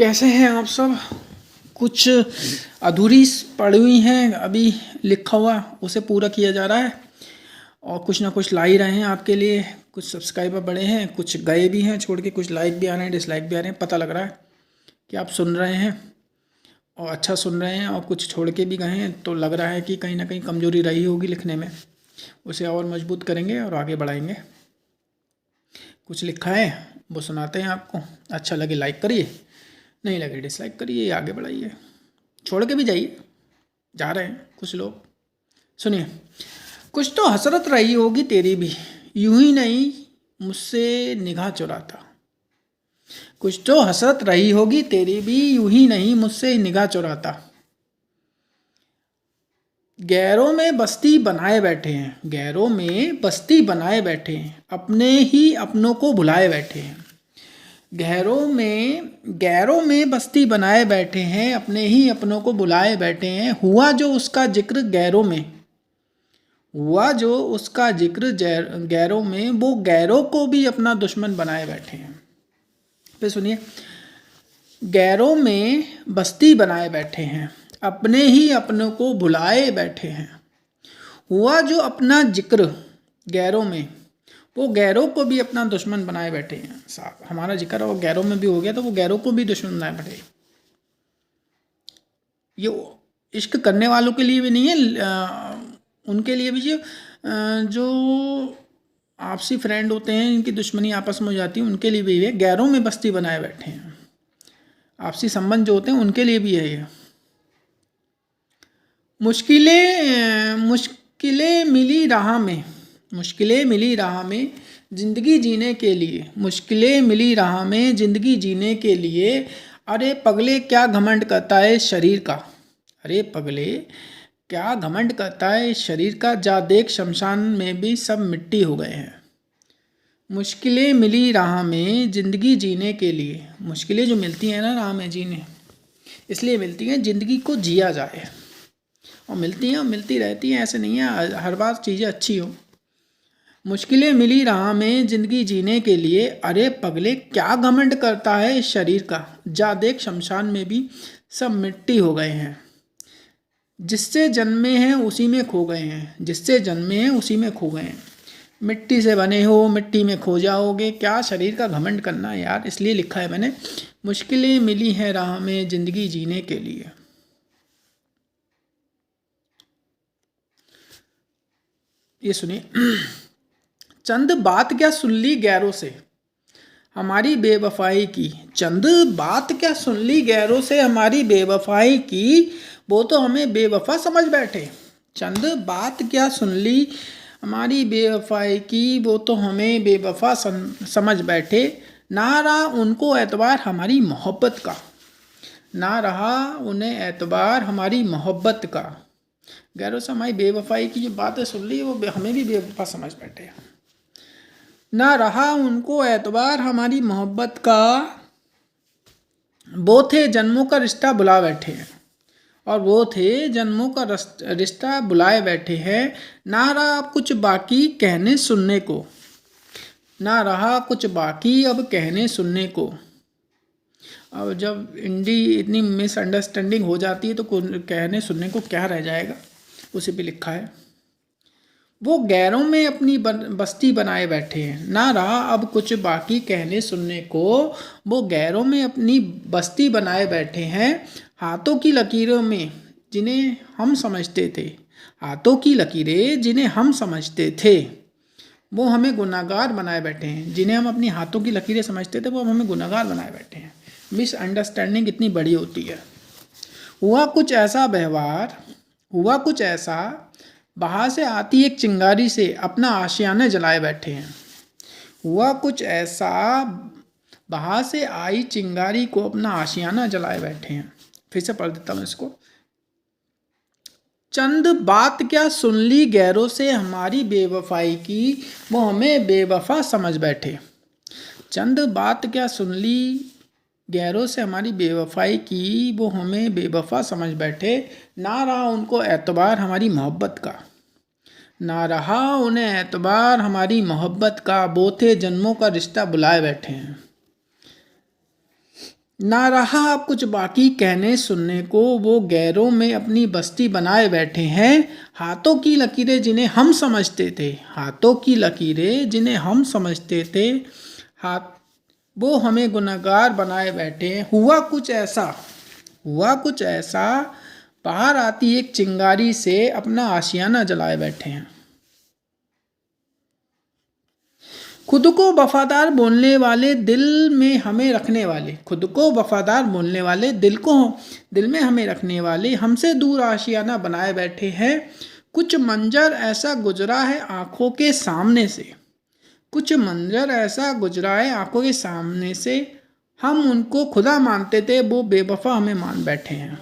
कैसे हैं आप सब। कुछ अधूरी पड़ी हुई हैं, अभी लिखा हुआ उसे पूरा किया जा रहा है और कुछ ना कुछ ला ही रहे हैं आपके लिए। कुछ सब्सक्राइबर बढ़े हैं, कुछ गए भी हैं छोड़ के, कुछ लाइक भी आ रहे हैं, डिसलाइक भी आ रहे हैं। पता लग रहा है कि आप सुन रहे हैं और अच्छा सुन रहे हैं, और कुछ छोड़ के भी गए हैं तो लग रहा है कि कहीं ना कहीं कमज़ोरी रही होगी लिखने में। उसे और मजबूत करेंगे और आगे बढ़ाएंगे। कुछ लिखा है वो सुनाते हैं आपको। अच्छा लगे लाइक करिए, नहीं लगे डिसलाइक करिए, आगे बढ़ाइए, छोड़ के भी जाइए। जा रहे हैं कुछ लोग। सुनिए। कुछ तो हसरत रही होगी तेरी भी, यूं ही नहीं मुझसे निगाह चुराता। कुछ तो हसरत रही होगी तेरी भी, यूं ही नहीं मुझसे निगाह चुराता। गैरों में बस्ती बनाए बैठे हैं, गैरों में बस्ती बनाए बैठे हैं, अपने ही अपनों को भुलाए बैठे हैं। गैरों में बस्ती बनाए बैठे हैं, अपने ही अपनों को बुलाए बैठे हैं। हुआ जो उसका जिक्र गैरों में, हुआ जो उसका जिक्र गैरों में, वो गैरों को भी अपना दुश्मन बनाए बैठे हैं। फिर सुनिए। गैरों में बस्ती बनाए बैठे हैं, अपने ही अपनों को भुलाए बैठे हैं। हुआ जो अपना जिक्र गैरों में, वो गैरों को भी अपना दुश्मन बनाए बैठे हैं। साहब हमारा जिक्र वो गैरों में भी हो गया तो वो गैरों को भी दुश्मन बनाए बैठे। ये इश्क करने वालों के लिए भी नहीं है, उनके लिए भी जो आपसी फ्रेंड होते हैं, इनकी दुश्मनी आपस में हो जाती है, उनके लिए भी है। गैरों में बस्ती बनाए बैठे हैं, आपसी संबंध जो होते हैं उनके लिए भी है ये। मुश्किलें मिली राह में, मुश्किलें मिली राह में ज़िंदगी जीने के लिए, मुश्किलें मिली राह में ज़िंदगी जीने के लिए। अरे पगले क्या घमंड करता है शरीर का, अरे पगले क्या घमंड करता है शरीर का, जा देख शमशान में भी सब मिट्टी हो गए हैं। मुश्किलें मिली राह में ज़िंदगी जीने के लिए, मुश्किलें जो मिलती हैं ना राह में जीने, इसलिए मिलती हैं ज़िंदगी को जिया जाए। और मिलती हैं और मिलती रहती हैं, ऐसे नहीं है हर बार चीज़ें अच्छी हो। मुश्किलें मिली राह में ज़िंदगी जीने के लिए, अरे पगले क्या घमंड करता है इस शरीर का, जा देख शमशान में भी सब मिट्टी हो गए हैं। जिससे जन्मे हैं उसी में खो गए हैं, जिससे जन्मे हैं उसी में खो गए हैं। मिट्टी से बने हो मिट्टी में खो जाओगे, क्या शरीर का घमंड करना है यार। इसलिए लिखा है मैंने, मुश्किलें मिली हैं राह में ज़िंदगी जीने के लिए। ये सुनिए। चंद बात क्या सुन ली गैरों से हमारी बेवफाई की, चंद बात क्या सुन ली गैरों से हमारी बेवफाई की, वो तो हमें बेवफा समझ बैठे। चंद बात क्या सुन ली हमारी बेवफाई की, वो तो हमें बेवफा समझ बैठे। ना रहा उनको एतबार हमारी मोहब्बत का, ना रहा उन्हें एतबार हमारी मोहब्बत का। गैरों से हमारी बेवफाई की जो बातें सुन ली वो हमें भी बेवफा समझ बैठे। ना रहा उनको एतबार हमारी मोहब्बत का, वो थे जन्मों का रिश्ता बुला बैठे हैं, और वो थे जन्मों का रिश्ता बुलाए बैठे हैं। ना रहा अब कुछ बाकी कहने सुनने को, ना रहा कुछ बाकी अब कहने सुनने को। अब जब इतनी मिसअंडरस्टैंडिंग हो जाती है तो कहने सुनने को क्या रह जाएगा, उसे भी लिखा है। वो गैरों में अपनी बस्ती बनाए बैठे हैं, ना रहा अब कुछ बाकी कहने सुनने को। वो गैरों में अपनी बस्ती बनाए बैठे हैं, हाथों की लकीरों में जिन्हें हम समझते थे, हाथों की लकीरें जिन्हें हम समझते थे, वो हमें गुनाहगार बनाए बैठे हैं। जिन्हें हम अपनी हाथों की लकीरें समझते थे वो हमें गुनाहगार बनाए बैठे हैं। मिसअंडरस्टैंडिंग इतनी बड़ी होती है। हुआ कुछ ऐसा व्यवहार, हुआ कुछ ऐसा, बाहर से आती एक चिंगारी से अपना आशियाना जलाए बैठे हैं। हुआ कुछ ऐसा, बाहर से आई चिंगारी को अपना आशियाना जलाए बैठे हैं। फिर से पढ़ देता हूँ इसको। चंद बात क्या सुन ली गैरों से हमारी बेवफाई की, वो हमें बेवफा समझ बैठे। चंद बात क्या सुन ली गैरों से हमारी बेवफाई की, वो हमें बेवफा समझ बैठे। ना रहा उनको एतबार हमारी मोहब्बत का, ना रहा उन्हें एतबार हमारी मोहब्बत का, वो थे जन्मों का रिश्ता बुलाए बैठे हैं। ना रहा अब कुछ बाकी कहने सुनने को, वो गैरों में अपनी बस्ती बनाए बैठे हैं। हाथों की लकीरें जिन्हें हम समझते थे, हाथों की लकीरें जिन्हें हम समझते थे, हाथ वो हमें गुनहगार बनाए बैठे हैं। हुआ कुछ ऐसा, बाहर आती एक चिंगारी से अपना आशियाना जलाए बैठे हैं। खुद को वफादार बोलने वाले, दिल में हमें रखने वाले, खुद को वफादार बोलने वाले, दिल में हमें रखने वाले, हमसे दूर आशियाना बनाए बैठे हैं। कुछ मंजर ऐसा गुजरा है आंखों के सामने से, कुछ मंजर ऐसा गुजरा है आंखों के सामने से, हम उनको खुदा मानते थे, वो बेवफा हमें मान बैठे हैं।